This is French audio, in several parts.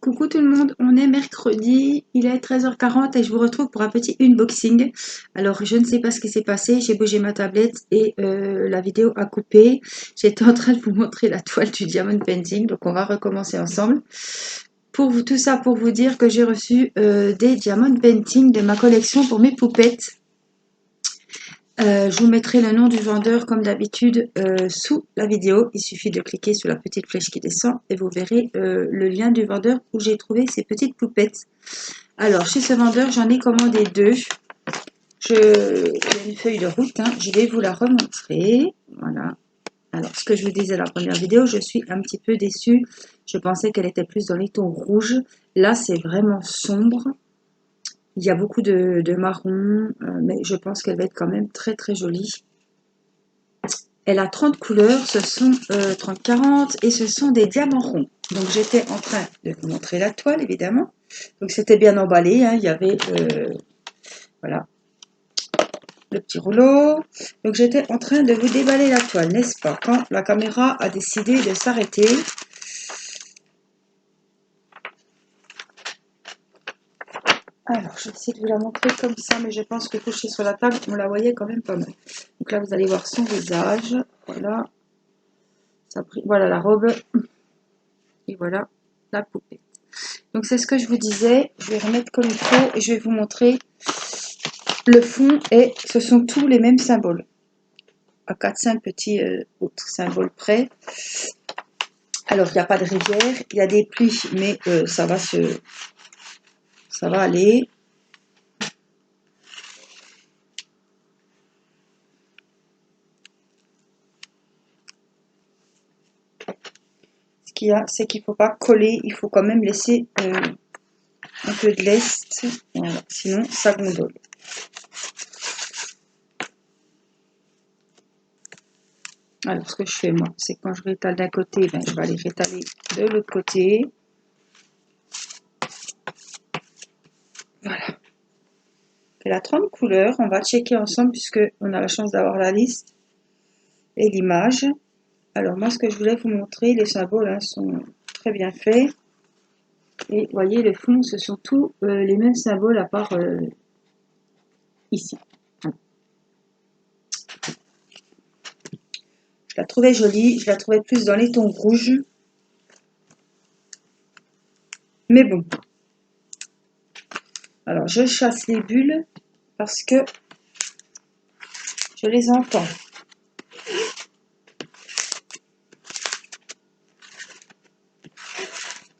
Coucou tout le monde, on est mercredi, il est 13h40 et je vous retrouve pour un petit unboxing. Alors je ne sais pas ce qui s'est passé, j'ai bougé ma tablette et la vidéo a coupé. J'étais en train de vous montrer la toile du Diamond Painting, donc on va recommencer ensemble. Tout ça pour vous dire que j'ai reçu des Diamond Painting de ma collection pour mes poupettes. Je vous mettrai le nom du vendeur comme d'habitude sous la vidéo. Il suffit de cliquer sur la petite flèche qui descend et vous verrez le lien du vendeur où j'ai trouvé ces petites poupettes. Alors chez ce vendeur j'en ai commandé deux. J'ai une feuille de route, hein. Je vais vous la remontrer. Voilà. Alors ce que je vous disais dans la première vidéo, je suis un petit peu déçue. Je pensais qu'elle était plus dans les tons rouges. Là c'est vraiment sombre. Il y a beaucoup de marron, mais je pense qu'elle va être quand même très très jolie. Elle a 30 couleurs, ce sont 30-40 et ce sont des diamants ronds. Donc j'étais en train de vous montrer la toile évidemment. Donc c'était bien emballé, hein. Il y avait voilà, le petit rouleau. Donc j'étais en train de vous déballer la toile, n'est-ce pas? Quand la caméra a décidé de s'arrêter. Alors, je vais essayer de vous la montrer comme ça, mais je pense que couchée sur la table, on la voyait quand même pas mal. Donc là, vous allez voir son visage. Voilà. Voilà la robe. Et voilà la poupée. Donc, c'est ce que je vous disais. Je vais remettre comme il faut et je vais vous montrer le fond. Et ce sont tous les mêmes symboles. À 4-5 petits autres symboles près. Alors, il n'y a pas de rivière. Il y a des plis, mais ça va aller. C'est qu'il ne faut pas coller, il faut quand même laisser un peu de lest, voilà. Sinon ça gondole. Alors ce que je fais moi, c'est que quand je rétale d'un côté, ben, je vais aller rétaler de l'autre côté. Voilà. Elle a 30 couleurs, on va checker ensemble puisque on a la chance d'avoir la liste et l'image. Alors moi ce que je voulais vous montrer, les symboles hein, sont très bien faits. Et vous voyez le fond, ce sont tous les mêmes symboles à part ici. Je la trouvais jolie, je la trouvais plus dans les tons rouges. Mais bon. Alors je chasse les bulles parce que je les entends.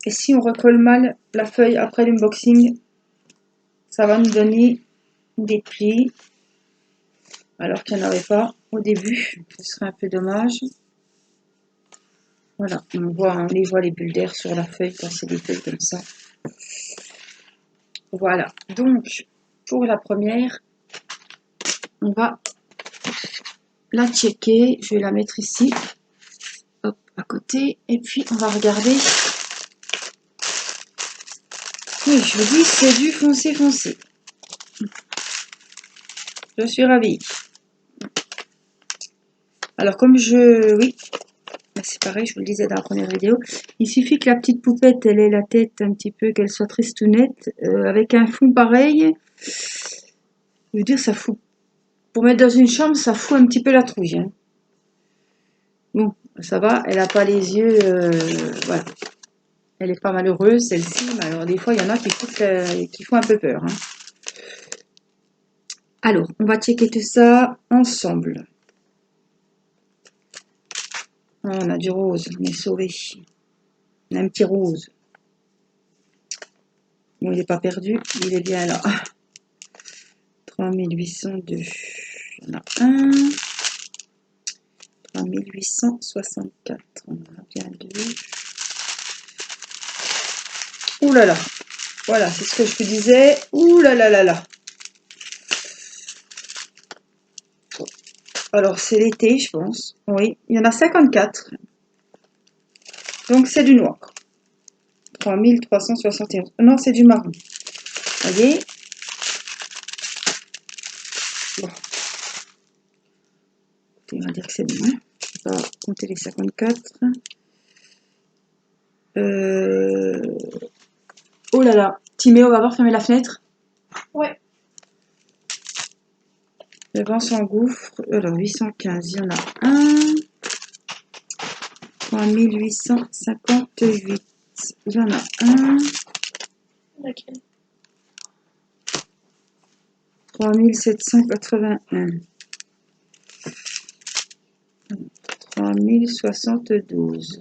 Et si on recolle mal la feuille après l'unboxing, ça va nous donner des plis. Alors qu'il n'y en avait pas au début. Ce serait un peu dommage. Voilà, on les voit les bulles d'air sur la feuille quand c'est des feuilles comme ça. Voilà, donc pour la première, on va la checker. Je vais la mettre ici, hop, à côté. Et puis on va regarder. Oui, je vous dis, c'est du foncé foncé. Je suis ravie. Alors comme oui, c'est pareil, je vous le disais dans la première vidéo, il suffit que la petite poupette, elle ait la tête un petit peu, qu'elle soit tristounette, avec un fond pareil, je veux dire, ça fout, pour mettre dans une chambre, ça fout un petit peu la trouille. Hein. Bon, ça va, elle n'a pas les yeux, voilà, elle est pas malheureuse, celle-ci, mais alors des fois, il y en a qui font un peu peur. Hein. Alors, on va checker tout ça ensemble. On a du rose, on est sauvé. On a un petit rose. Bon, il n'est pas perdu, il est bien là. 3802. Il y en a un. 3864. On en a bien deux. Ouh là là. Voilà, c'est ce que je vous disais. Ouh là là là là. Alors, c'est l'été, je pense. Oui, il y en a 54. Donc, c'est du noir. 3371. Non, c'est du marron. Vous voyez? Bon. On va dire que c'est bon. Hein. Je vais pas compter les 54. Oh là là, Timéo, va voir fermer la fenêtre. Ouais. Le vent s'engouffre. Alors, 815, il y en a un. 3858. Il y en a un. Laquelle? 3781. 3072.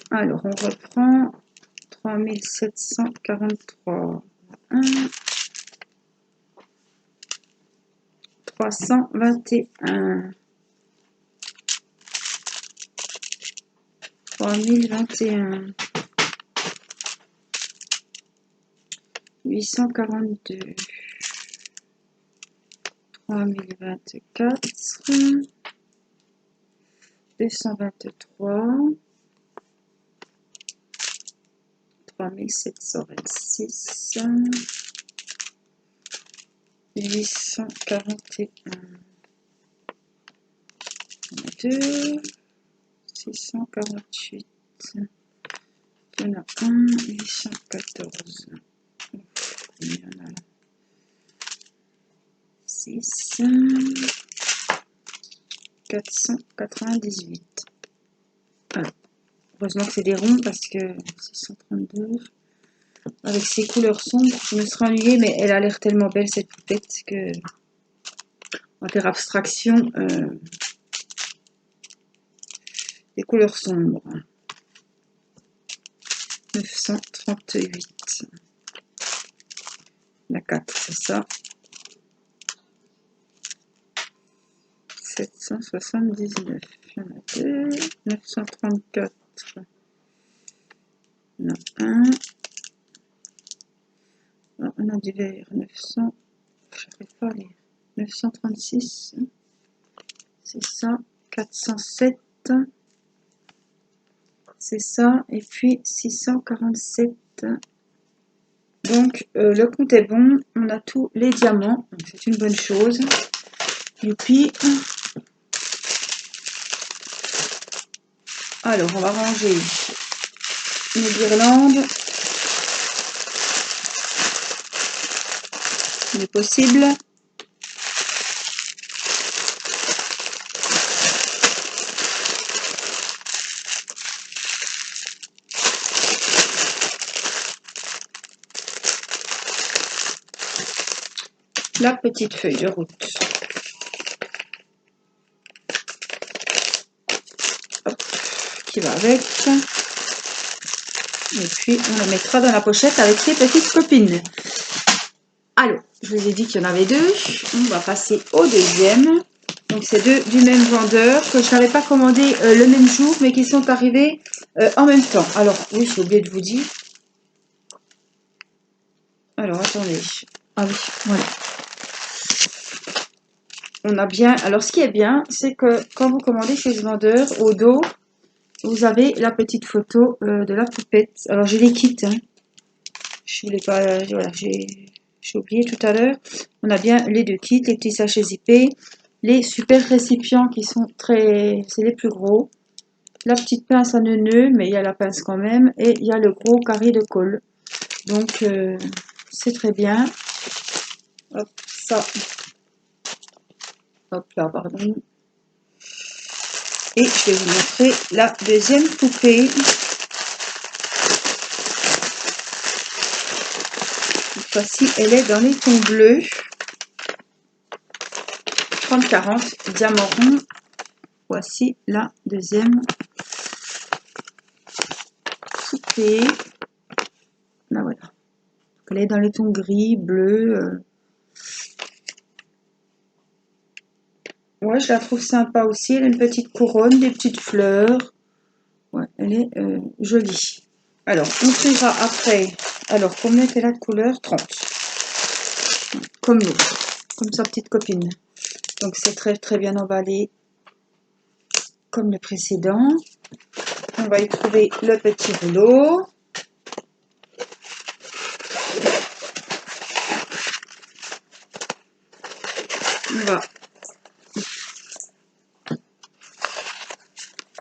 Alors, on reprend. 3743. 1. 321. 3021. 842. 3024. 223. 3726. 841. 2. 648. Il y en a un. 814. Il y en a 6. 498. Alors, heureusement que c'est des ronds parce que 632. Avec ses couleurs sombres, je me serais ennuyée, mais elle a l'air tellement belle cette poupette que on va faire abstraction des couleurs sombres. 938. La 4, c'est ça. 779. Il y en a 2. 934. Il y en a un. Oh, on a du vert. 900. Je n'arrive pas à lire. 936. C'est ça. 407. C'est ça. Et puis 647. Donc, le compte est bon. On a tous les diamants. Donc, c'est une bonne chose. Youpi. Alors, on va ranger nos guirlandes. Il est possible. La petite feuille de route. Hop, qui va avec. Et puis, on la mettra dans la pochette avec ses petites copines. Alors, je vous ai dit qu'il y en avait deux. On va passer au deuxième. Donc, c'est deux du même vendeur que je n'avais pas commandé le même jour, mais qui sont arrivés en même temps. Alors, oui, j'ai oublié de vous dire. Alors, attendez. Ah oui, voilà. On a bien. Alors, ce qui est bien, c'est que quand vous commandez chez ce vendeur, au dos, vous avez la petite photo de la poupette. Alors, j'ai les kits. Hein. Je voulais pas. Voilà, j'ai oublié tout à l'heure. On a bien les deux kits, les petits sachets zippés, les super récipients qui sont très. C'est les plus gros. La petite pince à nœud, mais il y a la pince quand même. Et il y a le gros carré de colle. Donc, c'est très bien. Hop, ça. Hop là, pardon. Et je vais vous montrer la deuxième poupée. Cette fois-ci, elle est dans les tons bleus. 30-40, diamant rond. Voici la deuxième poupée. Là, voilà. Elle est dans les tons gris, bleu. Ouais, je la trouve sympa aussi. Elle a une petite couronne, des petites fleurs. Ouais, elle est jolie. Alors, on tirera après. Alors, combien qu'elle a de couleurs? 30. Comme l'autre. Comme sa petite copine. Donc, c'est très très bien emballé. Comme le précédent. On va y trouver le petit rouleau. On va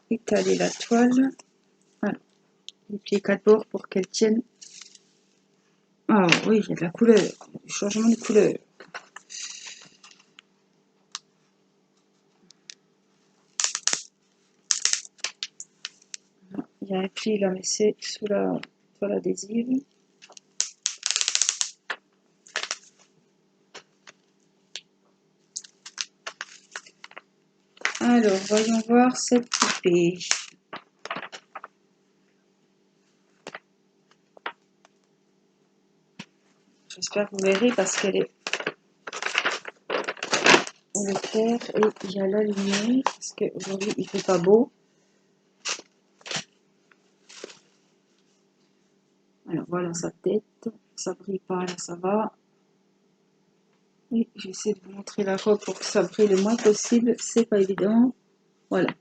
étaler la toile. Voilà. les pieds 4 bords pour qu'elles tiennent. Ah oui, il y a de la couleur, du changement de couleur. Il y a un pli là, mais c'est sous la toile adhésive. Alors, voyons voir cette poupée. J'espère que vous verrez parce qu'elle est au clair et il y a la lumière parce qu'aujourd'hui il fait pas beau. Alors voilà sa tête, ça brille pas, là ça va. Et j'essaie de vous montrer la robe pour que ça brille le moins possible, c'est pas évident. Voilà,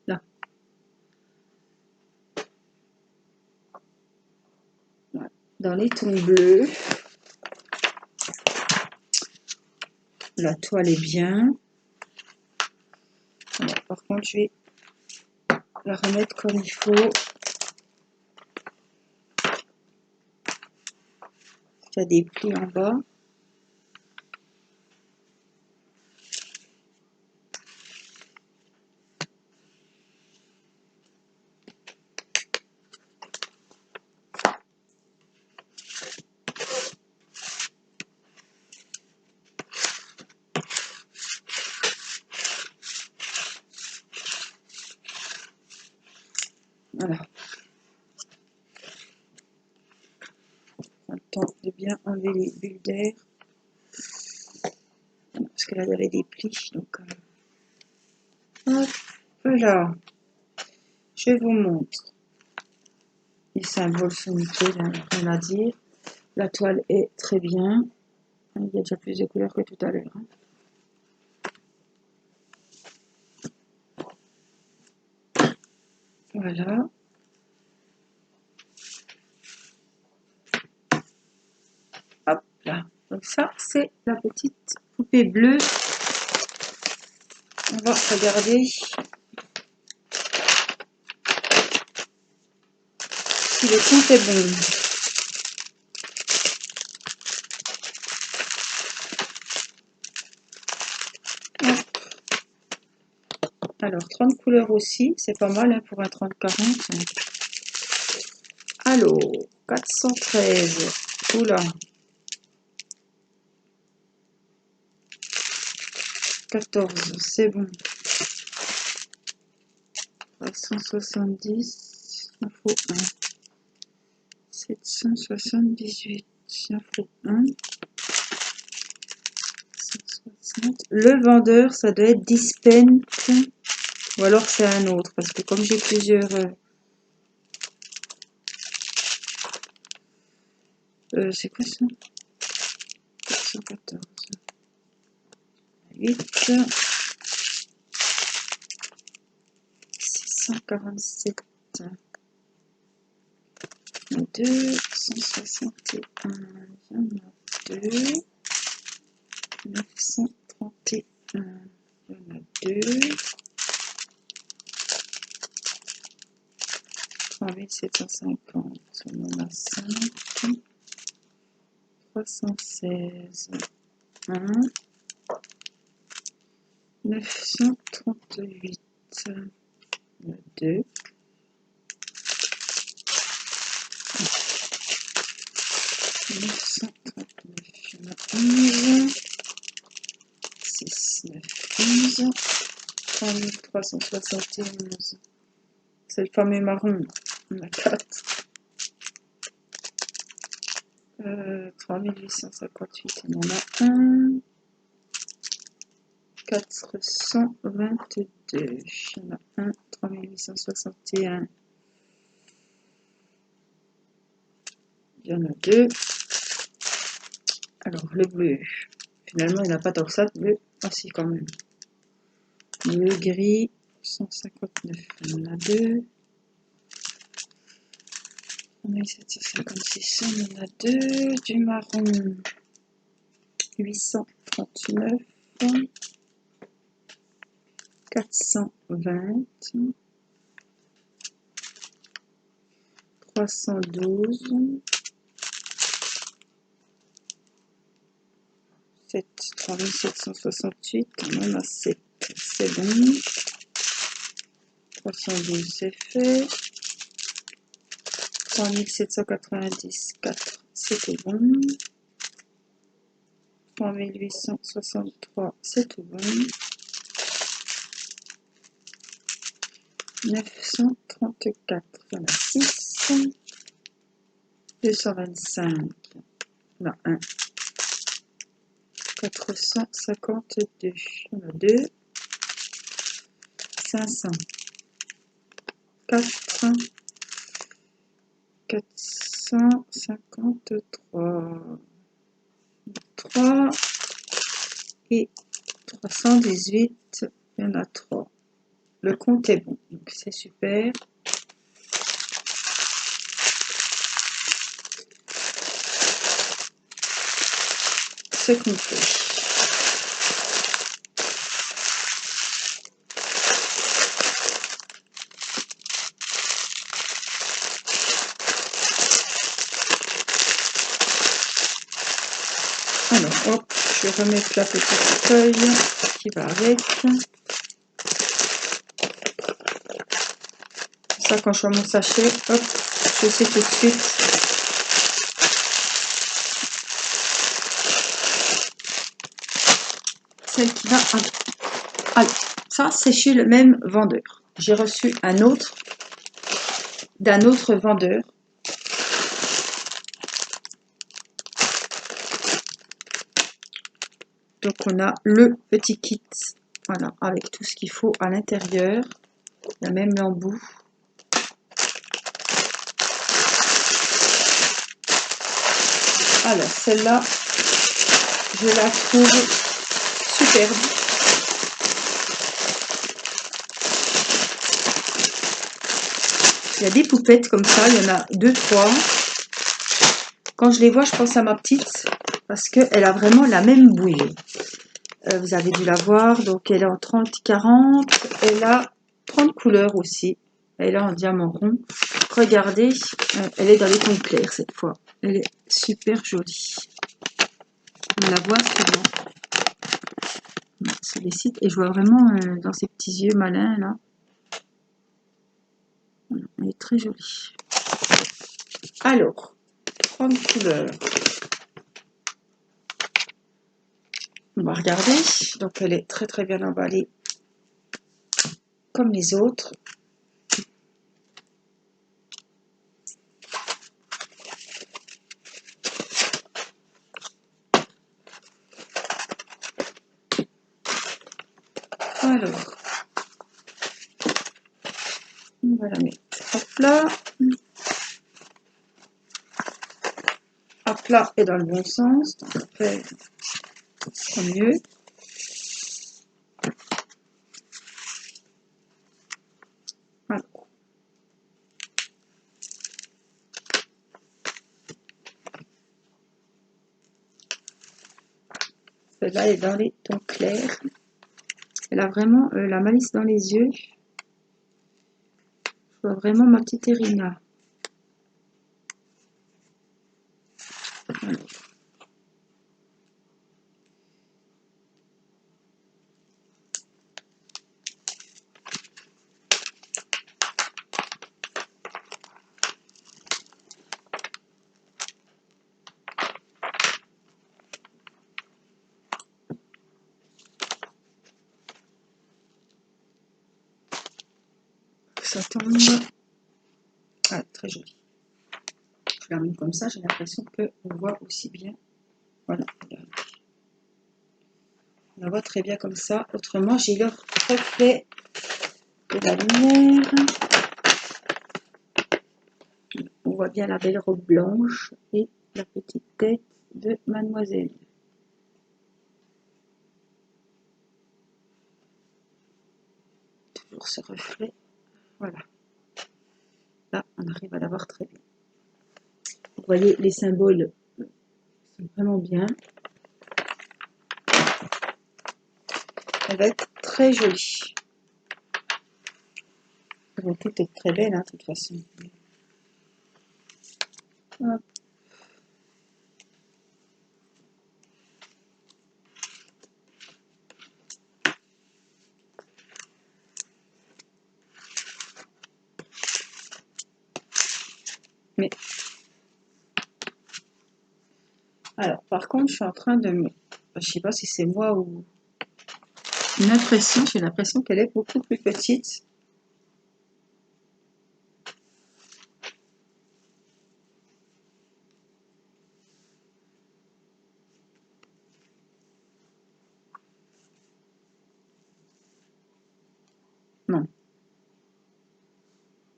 là. Voilà. Dans les tons bleus, la toile est bien. Alors, par contre, je vais la remettre comme il faut. Il y a des plis en bas. Voilà. Prends le temps de bien enlever les bulles d'air. Parce que là, il y avait des plis. Donc, hop, voilà. Je vous montre. Les symboles sont nickel, hein, rien à dire. La toile est très bien. Il y a déjà plus de couleurs que tout à l'heure. Hein. Voilà. Hop là. Donc ça, c'est la petite poupée bleue. On va regarder si le compte est bon. Alors, 30 couleurs aussi, c'est pas mal hein, pour un 30-40. Alors, 413. Oula. 14, c'est bon. 370, il en faut 1. 778, il en faut 1. 160. Le vendeur, ça doit être Dispen. Ou alors c'est un autre, parce que comme j'ai plusieurs... c'est quoi ça? 414. 8. 647. 2. 161. Il y en a 2. 931. Il y en a 2. 3750. On en a 5. 316. 1. 938. 2. 939. Il y en a 11. 6, 9, 11. 3371. C'est le fameux marron. On a 4. 3858. On en a 1. 422. Il y en a 1. 3861. Il y en a 2. Alors, le bleu. Finalement, il n'y en a pas tant que ça de bleu. Ah si, quand même. Le gris, 159. Il y en a 2. 1756. Il y en a 2. Du marron, 839. 420. 312. 3768, on en a 7, c'est bon. 312, c'est fait. 3790, 4, c'était bon. 3863, c'est tout bon. 934, il y en a 6. 225, il y en a 1. 452, il y en a 2. 500, 4. 453, 3 et 318, il y en a 3. Le compte est bon, donc c'est super. C'est complet. Alors, hop, je vais remettre la petite feuille qui va avec. Ça, quand je vois mon sachet, hop, je sais tout de suite. Celle qui va avec. Alors, ça, c'est chez le même vendeur. J'ai reçu un autre d'un autre vendeur. Donc on a le petit kit, voilà, avec tout ce qu'il faut à l'intérieur. Il y a même l'embout. Alors celle-là, je la trouve superbe. Il y a des poupettes comme ça, il y en a 2, 3. Quand je les vois, je pense à ma petite, parce qu'elle a vraiment la même bouille. Vous avez dû la voir, donc elle est en 30-40, elle a 30 couleurs aussi, elle est en diamant rond. Regardez, elle est dans les tons clairs cette fois, elle est super jolie. On la voit souvent sur les sites, et je vois vraiment dans ses petits yeux malins là, elle est très jolie. Alors, 30 couleurs. On va regarder, donc elle est très très bien emballée comme les autres. Alors, on va la mettre à plat. À plat et dans le bon sens, donc après, c'est mieux. Voilà. Celle-là est dans les tons clairs. Elle a vraiment la malice dans les yeux. Je vois vraiment ma petite Irina. Voilà. Ça tombe. Ah, très joli. Je la mets comme ça, j'ai l'impression qu'on voit aussi bien. Voilà, regardez. On la voit très bien comme ça. Autrement, j'ai le reflet de la lumière. On voit bien la belle robe blanche et la petite tête de mademoiselle. Toujours ce reflet. Voilà. Là, on arrive à la voir très bien. Vous voyez, les symboles sont vraiment bien. Elle va être très jolie. Bon, tout est très belle, hein, de toute façon. Hop. Mais alors, par contre, je suis en train de me... Je sais pas si c'est moi ou une impression. J'ai l'impression qu'elle est beaucoup plus petite. Non.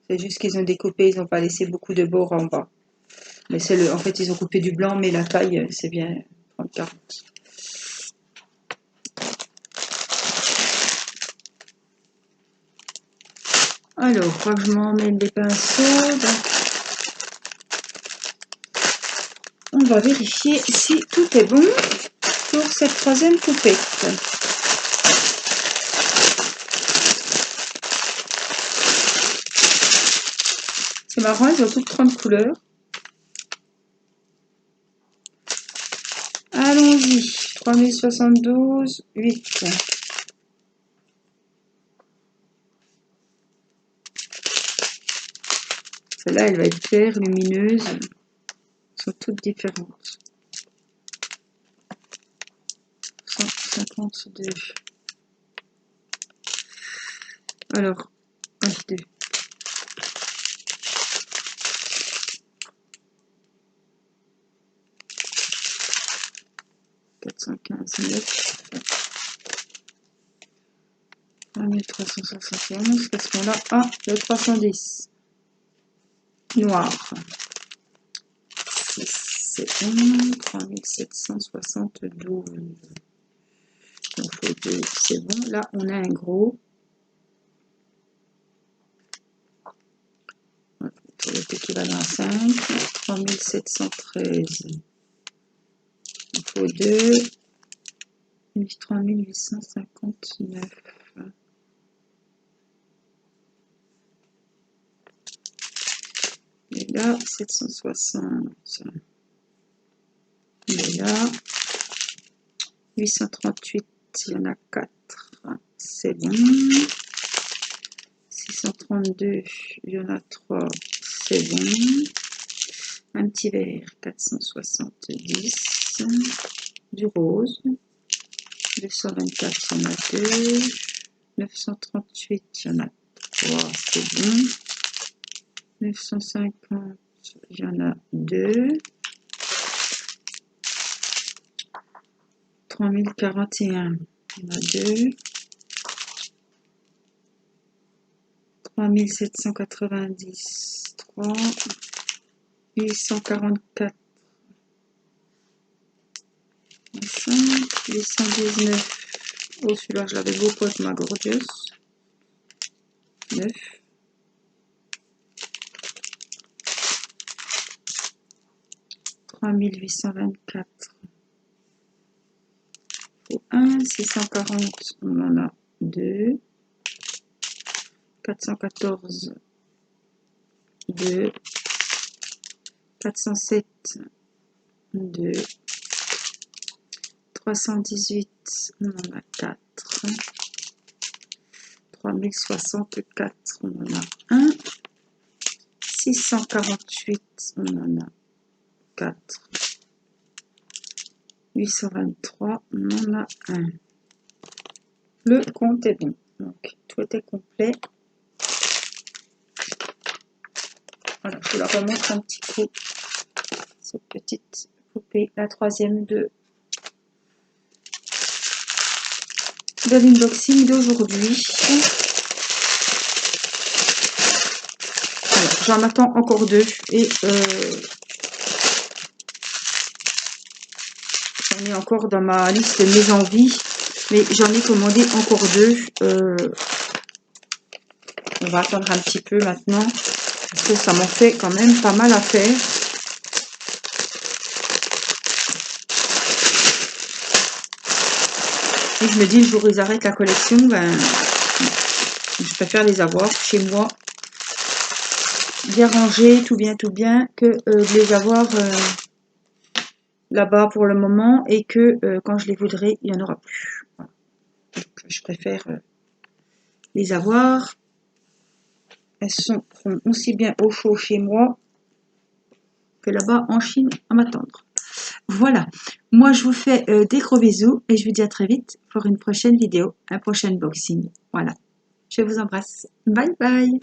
C'est juste qu'ils ont découpé, ils n'ont pas laissé beaucoup de bords en bas. Mais c'est le... En fait, ils ont coupé du blanc, mais la taille, c'est bien 30-40. Alors, il faut que je m'emmène des pinceaux. Donc, on va vérifier si tout est bon pour cette troisième poupette. C'est marrant, elles ont toutes 30 couleurs. Allons-y. 3072, 8. Celle-là, elle va être claire, lumineuse. Elles sont toutes différentes. 152. Alors, 1, 2. $415,9. 1371. Qu'est-ce qu'on a? Ah, le 310. Noir. C'est 3772. Il faut 2, c'est bon. Là, on a un gros. Pour le équivalent à 5. 3713. Il faut 2. 3859. Et là, 760. Et là, 838, il y en a 4. C'est bon. 632, il y en a 3. C'est bon. Un petit vert, 470. Du rose. 224, il y en a 2. 938, il y en a 3. C'est bon. 950, il y en a 2. 3041, il y en a 2. 3790, 3. 844, 5. 819. Oh, celui-là, je l'avais beaucoup avec ma gorgeous. 9. 3824. 1. 640, on en a 2. 414, 2. 407, 2. 318, on en a 4. 3064, on en a 1. 648, on en a 4. 823, on en a 1. Le compte est bon. Donc, tout est complet. Voilà, je vous la remontre un petit coup. Cette petite poupée, la troisième de l'unboxing d'aujourd'hui. J'en attends encore 2 et j'en ai encore dans ma liste de mes envies, mais j'en ai commandé encore 2. On va attendre un petit peu maintenant parce que ça m'en fait quand même pas mal à faire. Et je me dis, le jour où ils arrêtent la collection, ben, je préfère les avoir chez moi. bien rangées, tout bien, que de les avoir là-bas pour le moment et que quand je les voudrai, il n'y en aura plus. Voilà. Donc, je préfère les avoir. Elles seront aussi bien au chaud chez moi que là-bas en Chine à m'attendre. Voilà, moi je vous fais des gros bisous et je vous dis à très vite pour une prochaine vidéo, un prochain unboxing. Voilà, je vous embrasse. Bye bye.